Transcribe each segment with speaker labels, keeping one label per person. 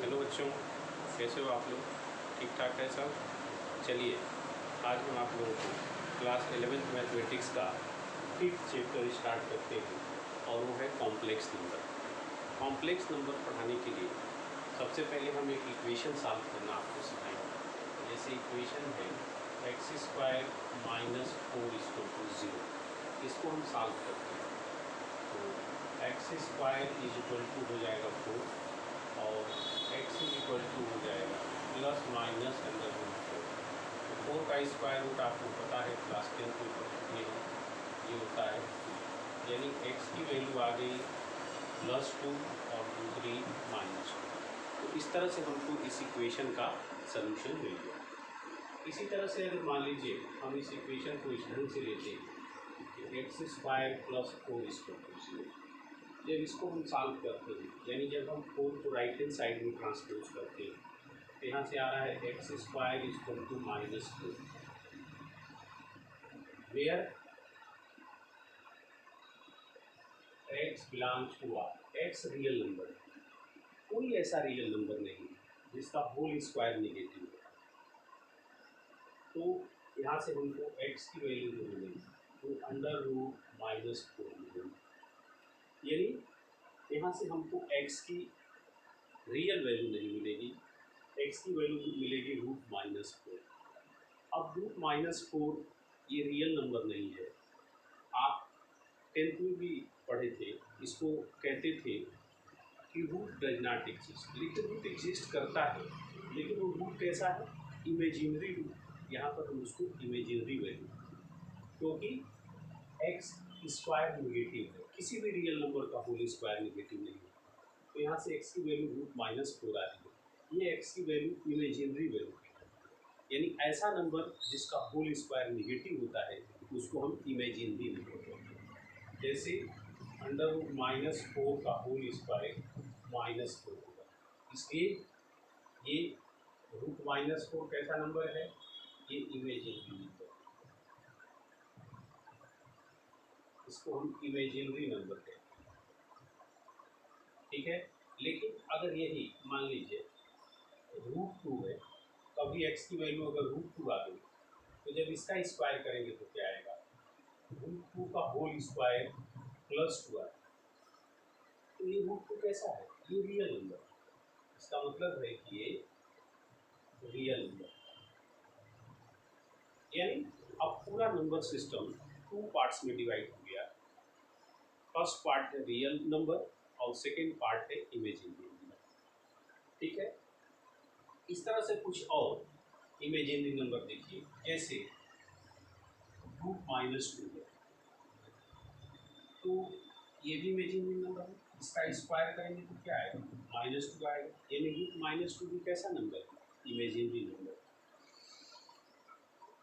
Speaker 1: Hello बच्चों, कैसे हो आप लोग? ठीक ठाक है सब? चलिए, आज हम आप लोगों को क्लास 11th मैथमेटिक्स का 5th चैप्टर स्टार्ट करते हैं और वो है कॉम्प्लेक्स नंबर। कॉम्प्लेक्स नंबर पढ़ाने के लिए सबसे पहले हम एक इक्वेशन सॉल्व करना आपको सिखाएंगे। जैसे इक्वेशन है x² - 4 = 0। इसको हम सॉल्व करते हैं तो x² हो जाएगा 4 और x हो जाएगा ±√4। तो 4 का स्क्वायर रूट आपको पता है, क्लास 10th में पढ़ चुके हैं, ये होता है 2। यानी x की वैल्यू आ गई +2 और दूसरी -2। तो इस तरह से हमको इस इक्वेशन का सलूशन मिल गया। इसी तरह से अगर मान लीजिए हम इस इक्वेशन को इस ढंग से लेते हैं कि x² + 4 = 0। जब इसको हम सॉल्व करते हैं, यानी जब हम 4 को राइट हैंड साइड में ट्रांसपोज करते हैं, तो यहाँ से आ रहा है x² = -2, where x belongs to r। x real number है, कोई ऐसा रियल नंबर नहीं है जिसका होल स्क्वायर नेगेटिव है। तो यहाँ से हमको x की वैल्यू जो मिलेगी वो √-4 मिलेगी। यानी यहाँ से हमको x की रियल वैल्यू नहीं मिलेगी, x की वैल्यू मिलेगी √-4। अब √-4 ये रियल नंबर नहीं है। आप 10th में भी पढ़े थे, इसको कहते थे कि रूट डज नॉट एग्जिस्ट। लेकिन रूट एग्जिस्ट करता है, लेकिन वो रूट कैसा है? Imaginary root. यहाँ पर हम उसको इमेजिनरी वैल्यू, क्योंकि x² नेगेटिव है, किसी भी रियल नंबर का होल स्क्वायर नेगेटिव नहीं है। तो यहाँ से x की वैल्यू √-4 आ रही है, ये x की वैल्यू इमेजिनरी वैल्यू है। यानी ऐसा नंबर जिसका होल स्क्वायर नेगेटिव होता है उसको हम इमेजिनरी नंबर कहते हैं। जैसे √-4 का होल स्क्वायर -4 होगा, इसलिए ये √-4 कैसा नंबर है? ये इमेजिनरी नंबर, इसको हम इमेजिनरी नंबर कहते हैं। ठीक है, लेकिन अगर यही मान लीजिए √2 है, कभी x की वैल्यू अगर √2 आ गई, तो जब इसका स्क्वायर करेंगे तो क्या आएगा? √2 का होल स्क्वायर +2 आएगा। तो ये √2 कैसा है? ये रियल नंबर। इसका मतलब है कि ये रियल नंबर, यानी अब पूरा नंबर सिस्टम 2 पार्ट्स में डिवाइड हो गया। फर्स्ट पार्ट है रियल नंबर और सेकेंड पार्ट है इमेजिनरी नंबर। ठीक है, इस तरह से कुछ और इमेजिनरी नंबर देखिए, जैसे √-2 है, तो ये भी इमेजिनरी नंबर है। इसका स्क्वायर करेंगे तो क्या आएगा? -2 आएगा। यानी √-2 भी कैसा नंबर है? Imaginary number.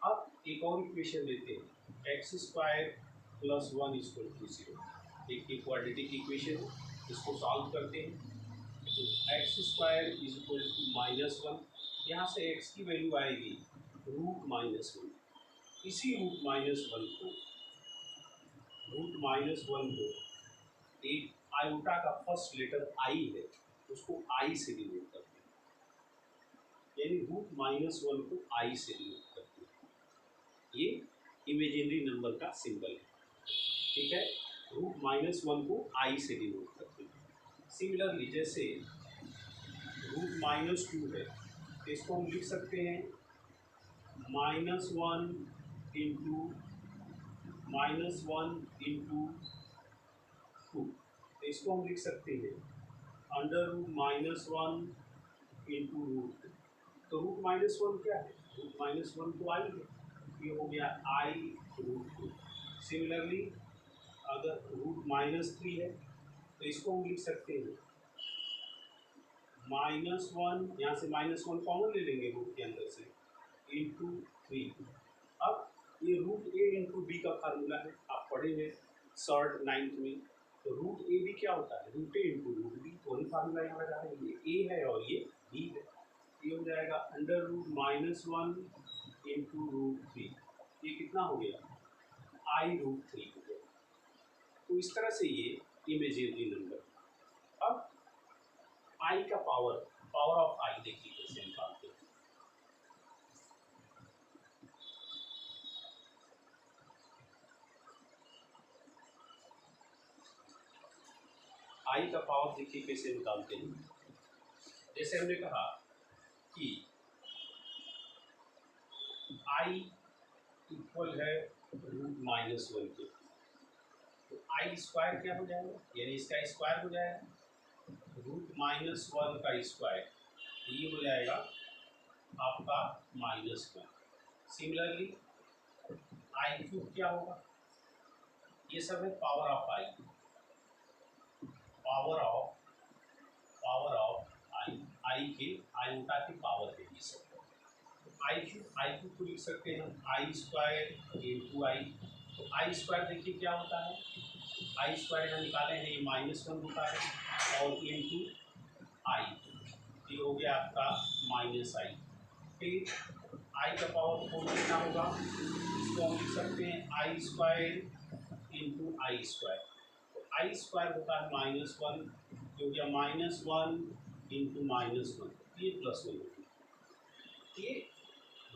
Speaker 1: अब एक और इक्वेशन लेते हैं, x² + 1 = 0। एक क्वाड्रेटिक इक्वेशन है, इसको सॉल्व करते हैं। तो x² = -1, यहाँ से x की वैल्यू आएगी √-1। इसी √-1 को एक आयोटा का फर्स्ट लेटर i है, उसको i से डिनोट करते हैं। यानी √-1 को i से डिनोट करते हैं। ये इमेजिनरी नंबर का सिंबल है। ठीक है, √-1 को i से डिनोट करते हैं। सिमिलरली जैसे √-2 है, तो इसको हम लिख सकते हैं -1 × -1 × 2। तो इसको हम लिख सकते हैं √-1 × √2। तो √-1 क्या है? √-1 तो i है, ये हो गया i√2। सिमिलरली अगर √-3 है, तो इसको हम लिख सकते हैं -1, यहाँ से -1 कॉमन ले लेंगे रूट के अंदर से, × 3। अब ये √a × b का फार्मूला है, आप पढ़े हैं शॉर्ट 9th में। तो √ab क्या होता है? √a × √b, वही फार्मूला यहाँ लगा है। ये a है और ये b है। ये हो जाएगा √-1 × √3। ये कितना हो गया? i√3 हो गया। तो इस तरह से ये इमेजिनरी नंबर। अब i का पावर पावर ऑफ आई देखिए कैसे निकालते हैं। आई का पावर देखिए कैसे निकालते हैं। जैसे हमने कहा कि आई इक्वल है √-1 के, तो आई स्क्वायर क्या हो जाएगा, यानी इसका स्क्वायर हो जाएगा √-1 का स्क्वायर, ये हो जाएगा आपका -1। सिमिलरली आई क्यूब क्या होगा, ये सब है power of I, power of I के आयोटा की पावर है ये सब। आई क्यूब को लिख सकते हैं हम आई स्क्वायर इंटू आई। तो आई स्क्वायर देखिए क्या होता है, आई स्क्वायर यहाँ निकाले हैं, ये -1 होता है और इंटू आई, ये हो गया आपका -i। फिर आई का पावर 4 कितना होगा, इसको हम लिख सकते हैं आई स्क्वायर इंटू आई स्क्वायर। तो आई स्क्वायर होता है -1, जो गया -1 इंटू -1, ये +1 होगा। ये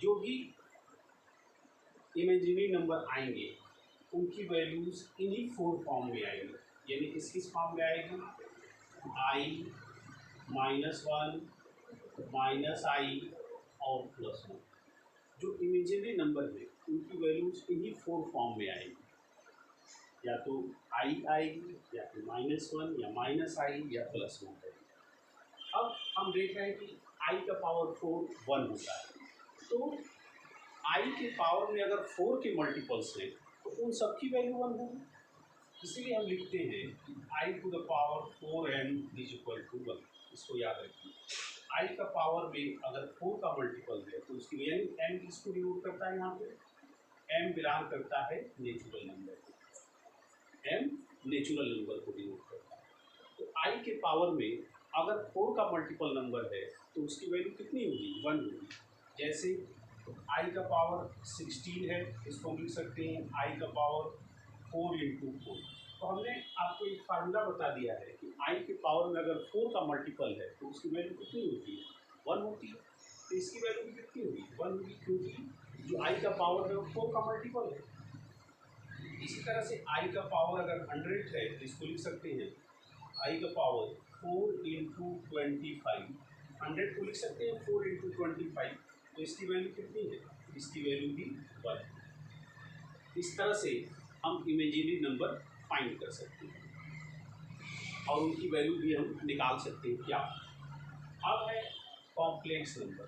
Speaker 1: जो भी इमेजिनरी नंबर आएंगे उनकी वैल्यूज इन्हीं 4 फॉर्म में आएंगी, यानी किस फॉर्म में आएगी, आई -1 -i और +1। जो इमेजिनरी नंबर है उनकी वैल्यूज इन्हीं 4 फॉर्म में आएंगी, या तो आई आएगी, या फिर -1 या -i या +1 आएगी। अब हम देख रहे हैं कि i का पावर 4 1 होता है, तो i के पावर में अगर 4 के मल्टीपल्स हैं तो उन सब की वैल्यू 1 होगी। इसीलिए हम लिखते हैं कि i to the power 4n is equal to 1। इसको याद रखिए, i का पावर में अगर 4 का मल्टीपल है तो उसकी यानी m किसको डिनोट करता है, यहाँ पे m बिलोंग करता है नेचुरल नंबर को, m नेचुरल नंबर को डिनोट करता है। तो i के पावर में अगर 4 का मल्टीपल नंबर है तो उसकी वैल्यू कितनी होगी, 1 होगी। जैसे i का पावर 16 है, इसको हम लिख सकते हैं i का पावर 4 इंटू 4। तो हमने आपको एक फार्मूला बता दिया है कि i के पावर में अगर 4 का मल्टीपल है तो उसकी वैल्यू कितनी होती है, 1 होती है। तो इसकी वैल्यू भी कितनी होगी, 1 होगी, क्योंकि जो i का पावर है वो 4 का मल्टीपल है। इसी तरह से i का पावर अगर 100 है तो इसको लिख सकते हैं i का पावर 4 इंटू 25, 100 को लिख सकते हैं 4 इंटू 25, तो इसकी वैल्यू कितनी है, इसकी वैल्यू भी 1। इस तरह से हम इमेजिनरी नंबर फाइंड कर सकते हैं और उनकी वैल्यू भी हम निकाल सकते हैं। क्या, अब है कॉम्प्लेक्स नंबर।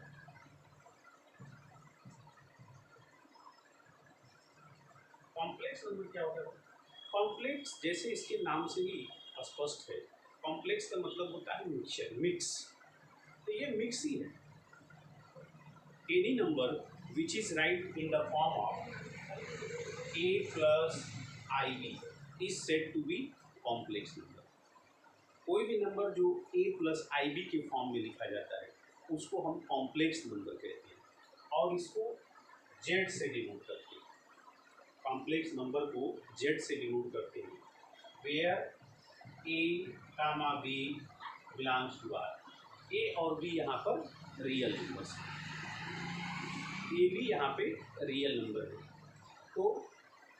Speaker 1: कॉम्प्लेक्स नंबर क्या होता है, कॉम्प्लेक्स जैसे इसके नाम से ही स्पष्ट है, कॉम्प्लेक्स का मतलब होता है मिक्सचर, मिक्स। तो ये मिक्स ही है। Any number which is write in the form of a plus ib is said to be complex number. कोई भी नंबर जो a प्लस ib के फॉर्म में लिखा जाता है उसको हम कॉम्प्लेक्स नंबर कहते हैं और इसको z से डिनोट करते हैं। कॉम्प्लेक्स नंबर को z से डिनोट करते हैं, where a, b belongs to r। a और b यहाँ पर रियल नंबर्स हैं, ये भी यहाँ पे रियल नंबर है। तो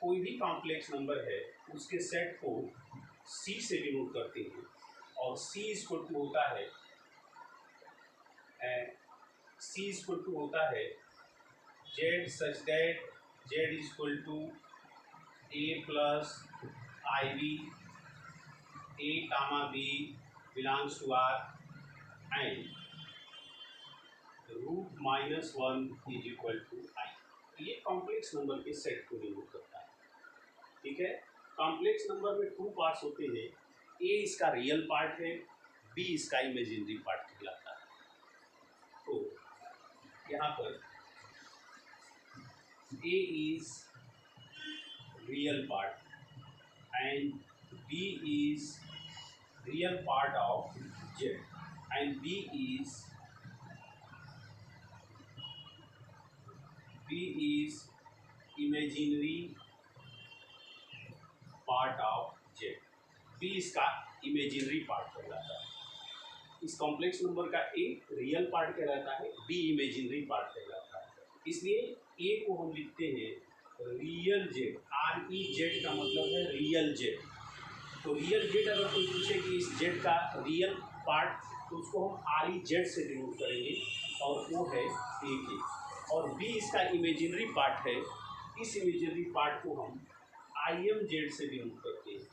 Speaker 1: कोई भी कॉम्प्लेक्स नंबर है उसके सेट को C से डिनोट करते हैं और C इक्वल टू होता है Z such that Z equal to a plus ib a, b belongs to r and √-1 is equal to i। ये कॉम्प्लेक्स नंबर के सेट को डिनोट करता है। ठीक है, कॉम्प्लेक्स नंबर में 2 पार्ट्स होते हैं, a इसका रियल पार्ट है, b इसका इमेजिनरी पार्ट कहलाता है। तो यहाँ पर a is real part and b is real part of z and b is imaginary part of z। b इसका इमेजिनरी पार्ट कहलाता है। इस कॉम्प्लेक्स नंबर का ए रियल पार्ट कहलाता है, बी इमेजिनरी पार्ट कहलाता है। इसलिए ए को हम लिखते हैं रियल जेड, REZ का मतलब है रियल जेड। तो रियल जेड अगर कोई पूछे कि इस जेड का रियल पार्ट, तो उसको हम REZ से डिनोट करेंगे और वो है ए के। और बी इसका इमेजिनरी पार्ट है, इस इमेजिनरी पार्ट को हम IMZ से डिनोट करते हैं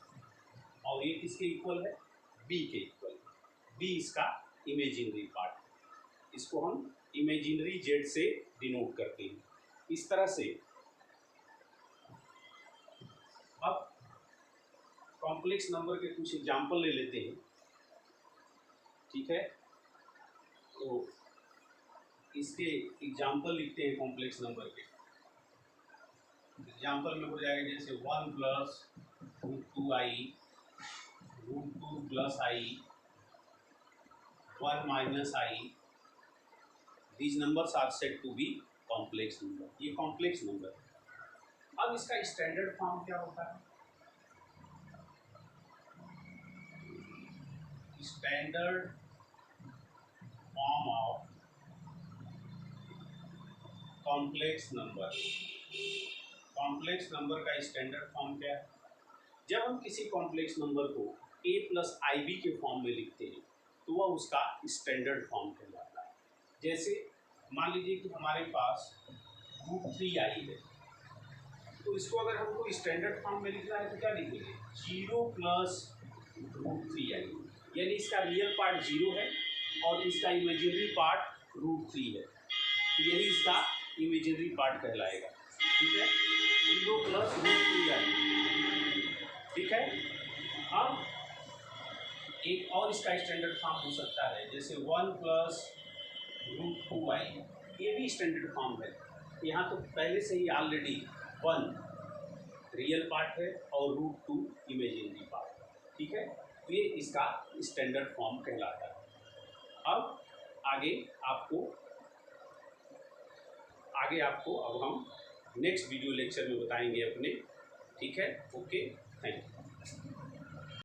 Speaker 1: और ये किसके इक्वल है, बी के इक्वल। बी इसका इमेजिनरी पार्ट, इसको हम इमेजिनरी जेड से डिनोट करते हैं इस तरह से। अब कॉम्प्लेक्स नंबर के कुछ एग्जाम्पल ले लेते हैं, ठीक है। तो इसके एग्जाम्पल लिखते हैं कॉम्प्लेक्स नंबर के। एग्जाम्पल में हो जाएगा जैसे 1 plus √2i, √2 plus i, 1 minus i। These numbers are said to be complex number, ये कॉम्प्लेक्स नंबर। अब इसका स्टैंडर्ड फॉर्म क्या होता है, standard form of complex number. Complex number का स्टैंडर्ड फॉर्म क्या है, जब हम किसी कॉम्प्लेक्स नंबर को a प्लस IB के फॉर्म में लिखते हैं तो वह उसका स्टैंडर्ड फॉर्म कहलाता है। जैसे मान लीजिए कि हमारे पास √3i है, तो इसको अगर हमको स्टैंडर्ड फॉर्म में लिखना है तो क्या लिखेंगे, 0 प्लस √3i, यानी इसका रियल पार्ट 0 है और इसका इमेजिनरी पार्ट √3 है, तो यही इसका इमेजिनरी पार्ट कहलाएगा, ठीक है। 0 प्लस √3i, ठीक है। अब एक और इसका स्टैंडर्ड फॉर्म हो सकता है, जैसे 1 प्लस √2i, ये भी स्टैंडर्ड फॉर्म है। यहाँ तो पहले से ही ऑलरेडी 1 रियल पार्ट है और √2 इमेजिनरी पार्ट, ठीक है। तो ये इसका स्टैंडर्ड फॉर्म कहलाता है। अब आगे आपको अब हम नेक्स्ट वीडियो लेक्चर में बताएंगे अपने, ठीक है। Okay, thank you.